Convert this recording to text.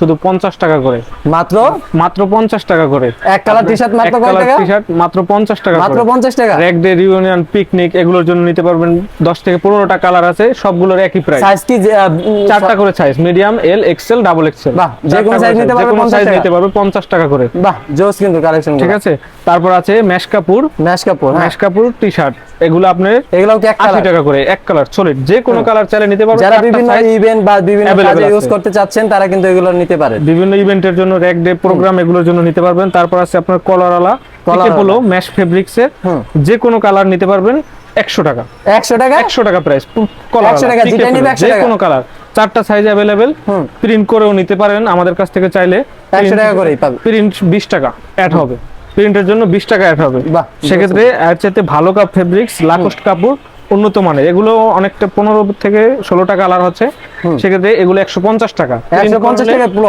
শুধু 50 টাকা করে। মাত্র মাত্র 50 টাকা করে। এক কালার টি-শার্ট মাত্র কত টাকা? টি-শার্ট মাত্র 50 টাকা করে। মাত্র 50 টাকা। র‍্যাক ডে, রিউনিয়ন, পিকনিক এগুলোর জন্য নিতে পারবেন। 10 থেকে 15টা কালার আছে, সবগুলোর একই প্রাইস। সাইজ কি 4টা করে সাইজ, মিডিয়াম, এল, এক্সেল, ডাবল এক্সেল। বাহ, যে কোনো সাইজ নিতে পারবে, 50 টাকা। নিতে পারবে 50 টাকা করে। বাহ, জোস কিন্তু কালেকশন। ঠিক আছে, তারপর আছে মেশ কাপড়। মেশ কাপড়, মেশ কাপড় টি-শার্ট, এগুলো আপনার এগুলো কি এক 80 কালার? টাকা করে, এক কালার সলিড, যে কোনো কালার চাইলে নিতে পারবেন। যারা বিভিন্ন ইভেন্ট বা বিভিন্ন কাজে ইউজ আছে। করতে চাচ্ছেন তারা কিন্তু এগুলো নিতে পারে। বিভিন্ন ইভেন্টের জন্য, র‍্যাক ডে প্রোগ্রাম এগুলোর জন্য নিতে পারবেন। তারপর আছে আপনার কলারওয়ালা, পিকে পোলো, মেশ ফেব্রিক্সের যে কোনো কালার নিতে পারবেন 100 টাকা। 100 টাকা? 100 টাকা প্রাইস। 100 টাকা, যেটা নিবে 100 যে টাকা। কোনো কালার, 4টা সাইজ अवेलेबल। প্রিন্ট করেও নিতে পারেন আমাদের কাছ থেকে চাইলে। 100 টাকা করেই পাবে। প্রিন্ট 20 টাকা অ্যাড হবে, প্রিন্টের জন্য 20 টাকা অ্যাড হবে। বাহ, সেক্ষেত্রে এর চাইতে ভালো কাপ ফেব্রিক্স, লাকোস্ট কাপড়, উন্নত মানের, এগুলো অনেকটা 15 থেকে 16টা কালার হচ্ছে। সেক্ষেত্রে এগুলো 150 টাকা। 150 টাকা